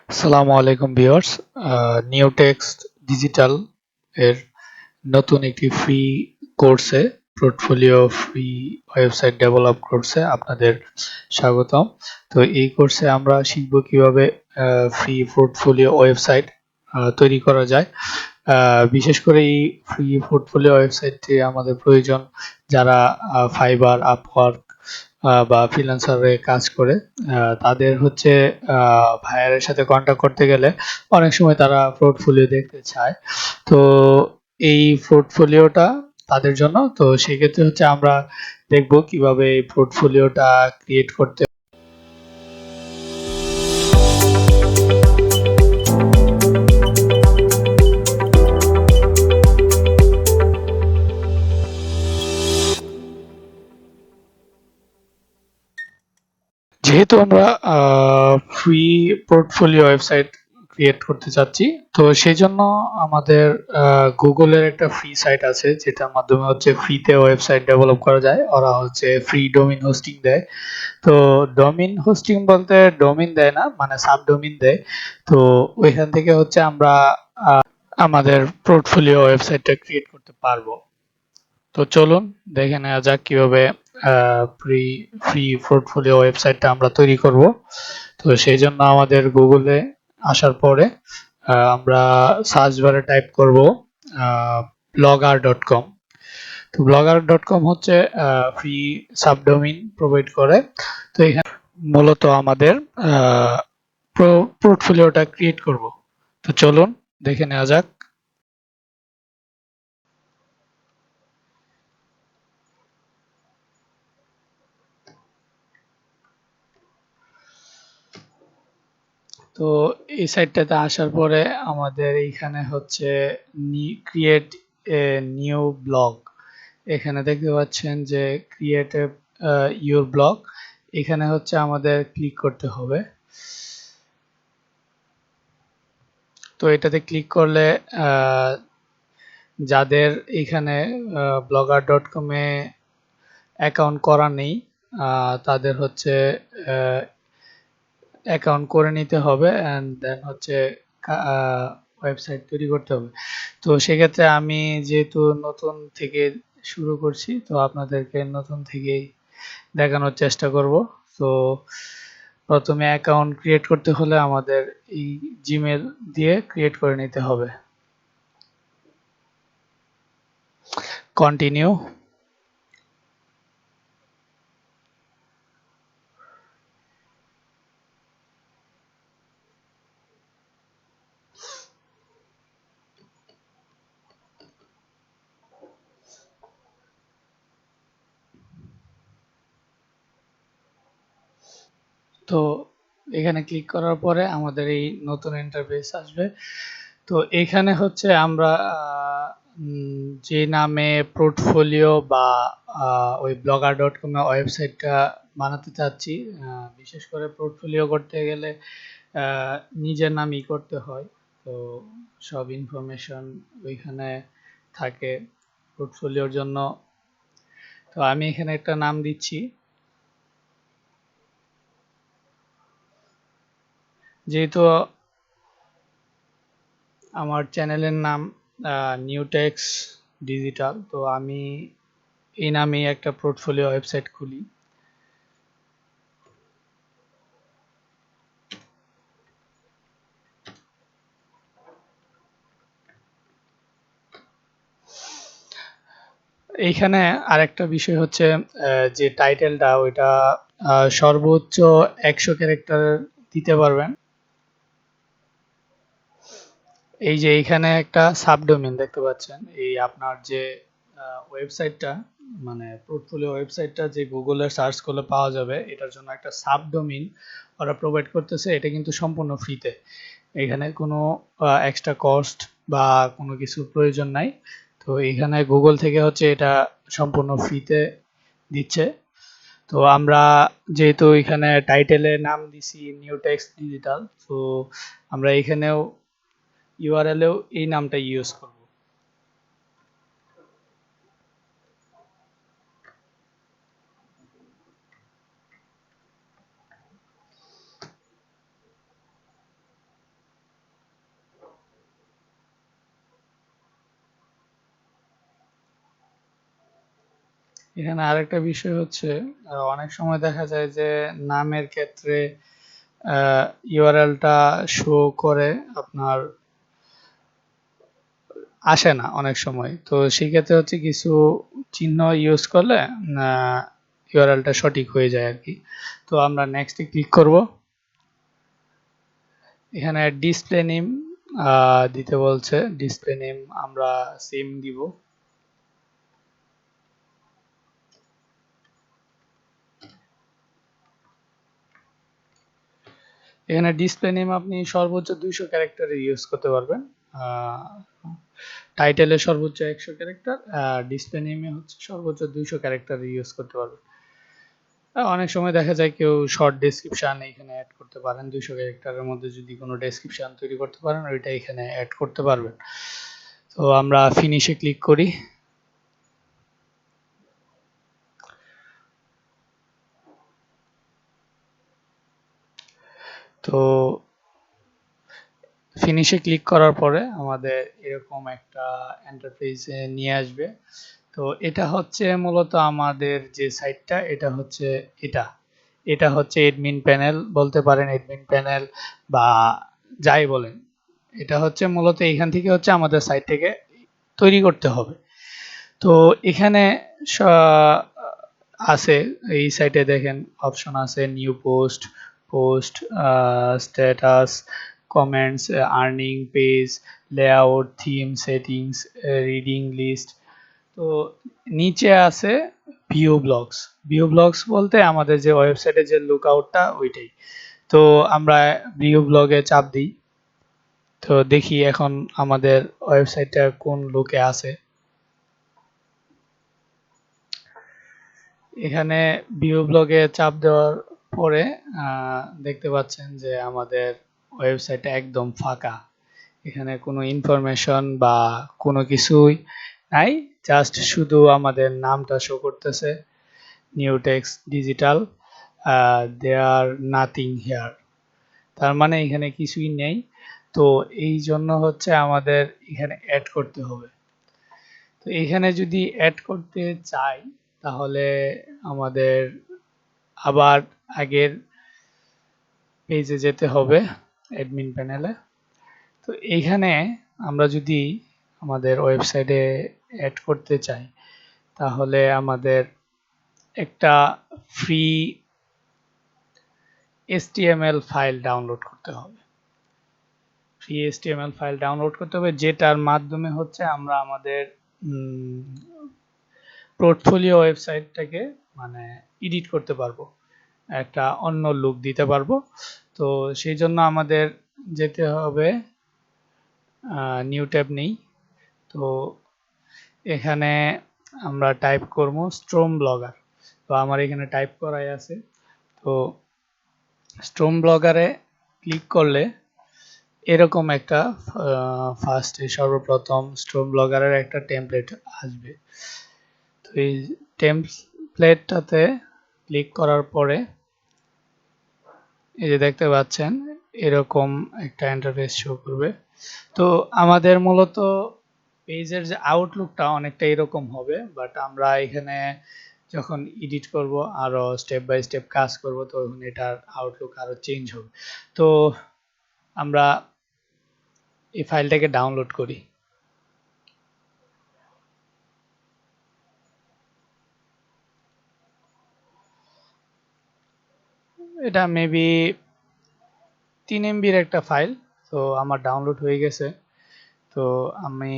আসসালামু আলাইকুম viewers. New text digital এর নতুন একটি ফ্রি কোর্সে পোর্টফোলিও ফ্রি ওয়েবসাইট ডেভেলপ কোর্সে আপনাদের স্বাগতম। তো এই কোর্সে আমরা শিখব কিভাবে ফ্রি পোর্টফোলিও ওয়েবসাইট তৈরি করা যায়। বিশেষ করে এই ফ্রি পোর্টফোলিও ওয়েবসাইটটি আমাদের প্রয়োজন যারা ফাইবার, আপওয়ার্ক বা ফ্রিল্যান্সারে কাজ করে। তাদের হচ্ছে ভাইয়ারের সাথে কন্ট্যাক্ট করতে গেলে অনেক সময় তারা পোর্টফোলিও দেখতে চায়। তো এই পোর্টফোলিওটা তাদের জন্য। তো সেক্ষেত্রে হচ্ছে আমরা দেখব কিভাবে এই পোর্টফোলিওটা ক্রিয়েট করতে। যেহেতু আমরা ফ্রি পোর্টফোলিও ওয়েবসাইট ক্রিয়েট করতে চাচ্ছি, তো সেজন্য আমাদের গুগলের একটা ফ্রি সাইট আছে যেটার মাধ্যমে হচ্ছে ফ্রিতে ওয়েবসাইট ডেভেলপ করা যায়। ওরা হচ্ছে ফ্রি ডোমেইন হোস্টিং দেয়। তো ডোমেইন হোস্টিং বলতে ডোমেইন দেয় না, মানে সাবডোমেইন দেয়। তো ওইখান থেকে হচ্ছে আমরা আমাদের পোর্টফোলিও ওয়েবসাইটটা ক্রিয়েট করতে পারবো। তো চলুন দেখে নেওয়া যাক কিভাবে ফ্রি ফ্রি পোর্টফোলিও ওয়েবসাইটটা আমরা তৈরি করব। তো সেই জন্য আমাদের গুগলে আসার পরে আমরা সার্চ বারে টাইপ করব blogger.com। তো blogger.com হচ্ছে ফ্রি সাবডোমেইন প্রোভাইড করে। তো এখানে মূলত আমাদের পোর্টফোলিওটা ক্রিয়েট করব। তো চলুন দেখে নেওয়া যাক। তো এই সাইটটাতে আসার পরে আমাদের এইখানে হচ্ছে ক্রিয়েট এ নিউ ব্লগ। এখানে দেখতে পাচ্ছেন যে ক্রিয়েট ইউর ব্লগ। এখানে হচ্ছে আমাদের ক্লিক করতে হবে। তো এটাতে ক্লিক করলে যাদের এখানে blogger.com-এ অ্যাকাউন্ট করা নেই তাদের হচ্ছে অ্যাকাউন্ট করে নিতে হবে অ্যান্ড দেন হচ্ছে ওয়েবসাইট তৈরি করতে হবে। তো সেক্ষেত্রে আমি যেহেতু নতুন থেকে শুরু করছি, তো আপনাদেরকে নতুন থেকেই দেখানোর চেষ্টা করব। তো প্রথমে অ্যাকাউন্ট ক্রিয়েট করতে হলে আমাদের এই জিমেল দিয়ে ক্রিয়েট করে নিতে হবে। কন্টিনিউ। তো এখানে ক্লিক করার পরে আমাদের এই নতুন ইন্টারফেস আসবে। তো এখানে হচ্ছে আমরা যে নামে পোর্টফোলিও বা ওই blogger.com এর ওয়েবসাইটটা বানাতে চাচ্ছি, বিশেষ করে পোর্টফোলিও করতে গেলে নিজের নামই করতে হয়। তো সব ইনফরমেশন ওইখানে থাকে পোর্টফোলিওর জন্য। তো আমি এখানে একটা নাম দিচ্ছি। যেহেতু আমার চ্যানেলের নাম নিউ টেক্স ডিজিটাল, তো আমি এই নামেই একটা পোর্টফোলিও ওয়েবসাইট খুলি। এইখানে আরেকটা বিষয় হচ্ছে যে টাইটেলটা ওইটা সর্বোচ্চ 100 ক্যারেক্টার দিতে পারবেন। এই যে এইখানে একটা সাবডোমেইন দেখতে পাচ্ছেন, এই আপনার যে ওয়েবসাইটটা, মানে পোর্টফোলিও ওয়েবসাইটটা যে গুগলে সার্চ করলে পাওয়া যাবে, এটার জন্য একটা সাবডোমেইন ওরা প্রোভাইড করতেছে। এটা কিন্তু সম্পূর্ণ ফ্রিতে, এখানে কোনো এক্সট্রা কস্ট বা কোনো কিছুর প্রয়োজন নাই। তো এখানে গুগল থেকে হচ্ছে এটা সম্পূর্ণ ফ্রিতে দিচ্ছে। তো আমরা যেহেতু এখানে টাইটেলে নাম দিছি নিউ টেক্সট ডিজিটাল, তো আমরা এখানেও ইউআরএলেও এই নামটা ইউজ করব। এখানে আরেকটা বিষয় হচ্ছে অনেক সময় দেখা যায় যে নামের ক্ষেত্রে ইউআরএলটা শো করে আপনার আসে না অনেক সময়। তো সেক্ষেত্রে হচ্ছে কিছু চিহ্ন ইউজ করলে ইউআরএলটা সঠিক হয়ে যায় আর কি। তো আমরা নেক্সটে ক্লিক করব। এখানে ডিসপ্লে নেম দিতে বলছে। ডিসপ্লে নেম আমরা সেম দিব। এখানে ডিসপ্লে নেম আপনি সর্বোচ্চ 200 ক্যারেক্টারে ইউজ করতে পারবেন। টাইটেলে সর্বোচ্চ 100 ক্যারেক্টার, ডিসপ্লে নেমে হচ্ছে সর্বোচ্চ 200 ক্যারেক্টার ইউজ করতে পারবেন। অনেক সময় দেখা যায় কেউ শর্ট ডেসক্রিপশন এখানে অ্যাড করতে পারেন। 200 ক্যারেক্টারের মধ্যে যদি কোনো ডেসক্রিপশন তৈরি করতে পারেন ওইটা এখানে অ্যাড করতে পারবেন। তো আমরা ফিনিশে ক্লিক করি। তো ফিনিশে ক্লিক করার পরে আমাদের এরকম একটা ইন্টারফেসে নিয়ে আসবে। তো এটা হচ্ছে মূলত আমাদের যে সাইটটা, এটা হচ্ছে এটা এটা হচ্ছে এডমিন প্যানেল বলতে পারেন, এডমিন প্যানেল বা যাই বলেন। এটা হচ্ছে মূলত এখান থেকে হচ্ছে আমাদের সাইটটাকে তৈরি করতে হবে। তো এখানে আছে, এই সাইটে দেখেন অপশন আছে new post, post, status, comments, earning page, layout, theme, settings, reading list. তো নিচে আছে ভিউ ব্লগস। ভিউ ব্লগস বলতে আমাদের যে ওয়েবসাইটে যে লুকআউটটা ওইটাই। তো আমরা ভিউ ব্লগে চাপ দিই। তো দেখি এখন আমাদের ওয়েবসাইটটা কোন লুকে আছে। এখানে ভিউ ব্লগে চাপ দেওয়ার পরে দেখতে পাচ্ছেন যে আমাদের ওয়েবসাইটটা একদম ফাঁকা। এখানে কোনো ইনফরমেশন বা কোনো কিছুই নাই, জাস্ট শুধু আমাদের নামটা শো করতেছে, নিউ টেক্সট ডিজিটাল, দেয়ার নাথিং হেয়ার। তার মানে এখানে কিছুই নেই। তো এই জন্য হচ্ছে আমাদের এখানে অ্যাড করতে হবে। তো এখানে যদি অ্যাড করতে চাই তাহলে আমাদের আবার আগের পেজে যেতে হবে, অ্যাডমিন প্যানেলে। তো এইখানে আমরা যদি আমাদের ওয়েবসাইটে অ্যাড করতে চাই তাহলে আমাদের একটা ফ্রি HTML ফাইল ডাউনলোড করতে হবে। ফ্রি HTML ফাইল ডাউনলোড করতে হবে, যেটার মাধ্যমে হচ্ছে আমরা আমাদের পোর্টফোলিও ওয়েবসাইটটাকে মানে এডিট করতে পারবো, একটা অন্য লুক দিতে পারবো। তো সেই জন্য আমাদের যেতে হবে, নিউ ট্যাব নেই। তো এখানে আমরা টাইপ করব স্ট্রম ব্লগার। তো আমার এখানে টাইপ করাই আছে। তো স্ট্রম ব্লগারে ক্লিক করলে এরকম একটা ফার্স্টে সর্বপ্রথম স্ট্রম ব্লগারের একটা টেমপ্লেট আসবে। তো এই টেমপ্লেটটাতে ক্লিক করার পরে এই যে দেখতে পাচ্ছেন এরকম একটা ইন্টারফেস শো করবে। তো আমাদের মূলত পেজের যে আউটলুকটা অনেকটা এরকম হবে, বাট আমরা এখানে যখন এডিট করব আরো স্টেপ বাই স্টেপ কাজ করব তখন এটার আউটলুক আরো চেঞ্জ হবে। তো আমরা এই ফাইলটাকে ডাউনলোড করি। এটা মেবি 3 MB একটা ফাইল। তো আমার ডাউনলোড হয়ে গেছে। তো আমি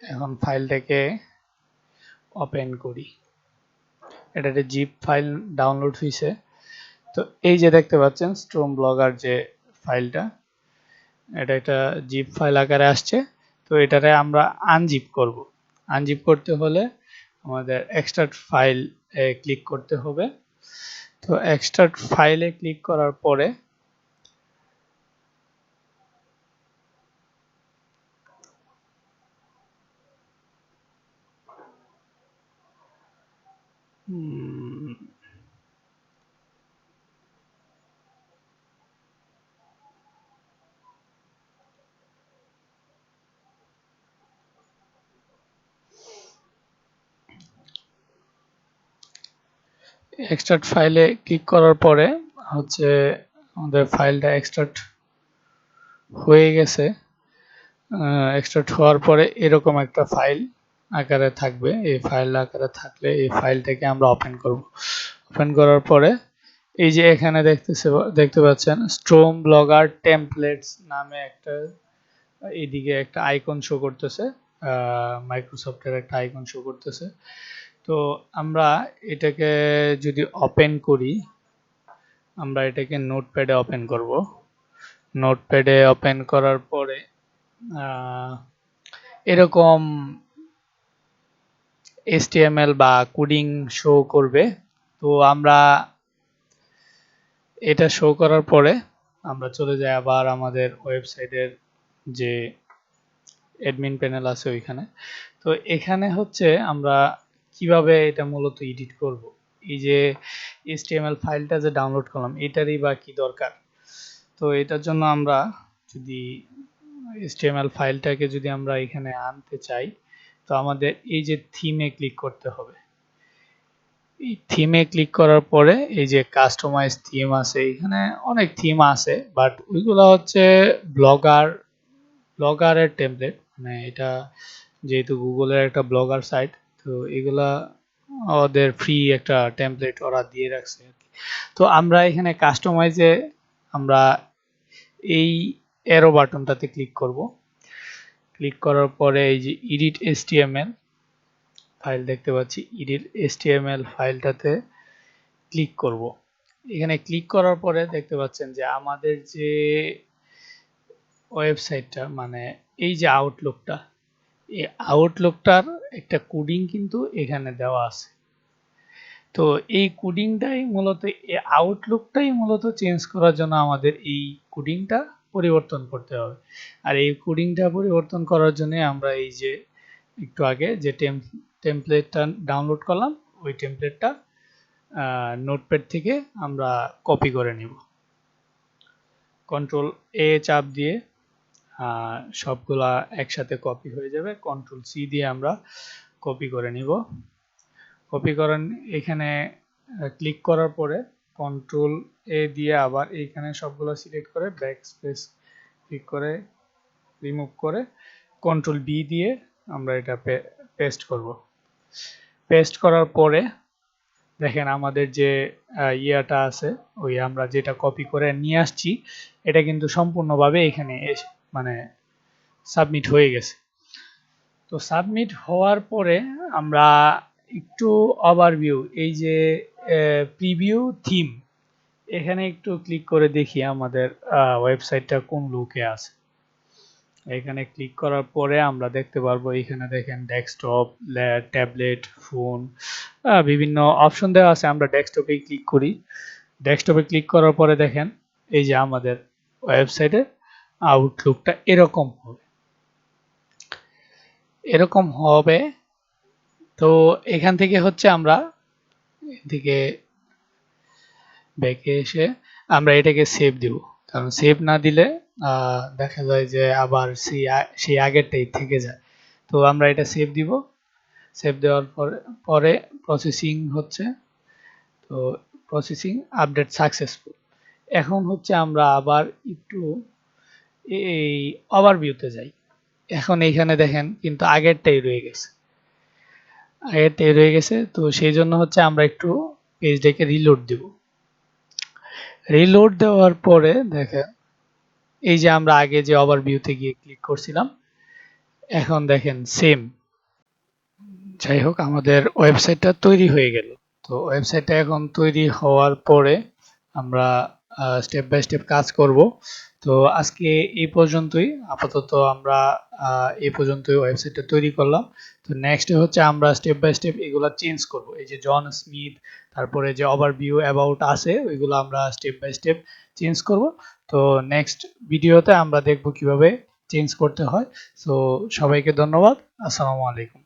এখন ফাইলটাকে ওপেন করি। এটা একটা জিপ ফাইল ডাউনলোড হয়েছে। তো এই যে দেখতে পাচ্ছেন স্ট্রম ব্লগার যে ফাইলটা, এটা একটা জিপ ফাইল আকারে আসছে। তো এটারে আমরা আনজিপ করব। আনজিপ করতে হলে আমাদের এক্সট্রাক্ট ফাইল ক্লিক করতে হবে। তো এক্সট্রাক্ট ফাইলে ক্লিক করার পরে এক্সট্রাক্ট ফাইলে ক্লিক করার পরে হচ্ছে আমাদের ফাইলটা এক্সট্রাক্ট হয়ে গেছে। এক্সট্রাক্ট হওয়ার পরে এরকম একটা ফাইল আকারে থাকবে। এই ফাইল আকারে থাকলে এই ফাইলটাকে আমরা ওপেন করব। ওপেন করার পরে এই যে এখানে দেখতে পাচ্ছেন স্ট্রম ব্লগার টেমপ্লেটস নামে একটা এইদিকে একটা আইকন শো করতেছে, মাইক্রোসফটের একটা আইকন শো করতেছে। তো আমরা এটাকে যদি ওপেন করি, আমরা এটাকে নোটপ্যাডে ওপেন করব। নোটপ্যাডে ওপেন করার পরে এরকম HTML বা কোডিং শো করবে। তো আমরা এটা শো করার পরে আমরা চলে যাই আবার আমাদের ওয়েবসাইটের যে অ্যাডমিন প্যানেল আছে ওইখানে। তো এখানে হচ্ছে আমরা কিভাবে এটা মূলত এডিট করব। এই যে HTML ফাইলটা যে ডাউনলোড করলাম এটারই বা কি দরকার। তো এটার জন্য আমরা যদি HTML ফাইলটাকে যদি আমরা এখানে আনতে চাই, তো আমাদের এই যে থিমে ক্লিক করতে হবে। এই থিমে ক্লিক করার পরে এই যে কাস্টমাইজ থিম আছে, এখানে অনেক থিম আছে, বাট ওইগুলো হচ্ছে ব্লগারের টেমপ্লেট। মানে এটা যেহেতু গুগলের একটা ব্লগার সাইট, তো এগুলা ওদের ফ্রি একটা টেমপ্লেট ওরা দিয়ে রাখছে। তো আমরা এখানে কাস্টমাইজে আমরা এই অ্যারো বাটনটাতে ক্লিক করব। ক্লিক করার পরে এই যে এডিট HTML ফাইল দেখতে পাচ্ছি, এডিট HTML ফাইলটাতে ক্লিক করব। এখানে ক্লিক করার পরে দেখতে পাচ্ছেন যে আমাদের যে ওয়েবসাইটটা, মানে এই যে আউটলুকটা, এই আউটলুকটার একটা কোডিং কিন্তু এখানে দেওয়া আছে। তো এই কোডিংটাই মূলত আউটলুকটাই মূলত চেঞ্জ করার জন্য আমাদের এই কোডিংটা পরিবর্তন করতে হবে। আর এই কোডিংটা পরিবর্তন করার জন্য আমরা এই যে একটু আগে যে টেমপ্লেটটা ডাউনলোড করলাম ওই টেমপ্লেটটা নোটপ্যাড থেকে আমরা কপি করে নিব। Ctrl+A চাপ দিয়ে সবগুলা একসাথে কপি হয়ে যাবে। Ctrl+C দিয়ে আমরা কপি করে নিব। কপি করেন এখানে ক্লিক করার পরে Ctrl+A দিয়ে আবার এইখানে সবগুলো সিলেক্ট করে ব্যাকস্পেস ক্লিক করে রিমুভ করে Ctrl+V দিয়ে আমরা এটা পেস্ট করব। পেস্ট করার পরে দেখেন আমাদের যে ইয়াটা আছে, ওই আমরা যেটা কপি করে নিয়ে আসছি এটা কিন্তু সম্পূর্ণভাবে এখানে মানে সাবমিট হয়ে গেছে। তো সাবমিট হওয়ার পরে আমরা একটু ওভারভিউ, এই যে প্রিভিউ থিম, এখানে একটু ক্লিক করে দেখি আমাদের ওয়েবসাইটটা কোন লুকে আছে। এখানে ক্লিক করার পরে আমরা দেখতে পারবো এখানে দেখেন ডেস্কটপ, ট্যাবলেট, ফোন, বিভিন্ন অপশন দেওয়া আছে। আমরা ডেস্কটপে ক্লিক করি। ডেস্কটপে ক্লিক করার পরে দেখেন এই যে আমাদের ওয়েবসাইটের আউটলুকটা এরকম হবে। তো এখান থেকে হচ্ছে আমরা এদিকে ব্যাকে এসে আমরা এটাকে সেভ দিব, কারণ সেভ না দিলে দেখা যায় যে আবার সেই আগেরটাই থেকে যায়। তো আমরা এটা সেভ দিব। সেভ দেওয়ার পরে প্রসেসিং হচ্ছে। তো প্রসেসিং আপডেট সাকসেসফুল। এখন হচ্ছে আমরা আবার একটু এই ওভারভিউতে যাই। এখন এইখানে দেখেন কিন্তু আগেরটাই রয়ে গেছে। তো সেই জন্য হচ্ছে আমরা একটু পেজটাকে রিলোড দিব। রিলোড দেওয়ার পরে দেখেন এই যে আমরা আগে যে ওভারভিউতে গিয়ে ক্লিক করছিলাম, এখন দেখেন সেম। যাই হোক, আমাদের ওয়েবসাইটটা তৈরি হয়ে গেল। তো ওয়েবসাইটটা এখন তৈরি হওয়ার পরে আমরা স্টেপ বাই স্টেপ কাজ করব। তো আজকে এই পর্যন্তই, আপাতত আমরা এই পর্যন্তই ওয়েবসাইটটা তৈরি করলাম। তো নেক্সট হচ্ছে আমরা স্টেপ বাই স্টেপ এগুলা চেঞ্জ করব। এই যে জন স্মিথ, তারপরে যে ওভারভিউ অ্যাবাউট আছে ওইগুলো আমরা স্টেপ বাই স্টেপ চেঞ্জ করব। তো নেক্সট ভিডিওতে আমরা দেখব কিভাবে চেঞ্জ করতে হয়। সো সবাইকে ধন্যবাদ। আসসালামু আলাইকুম।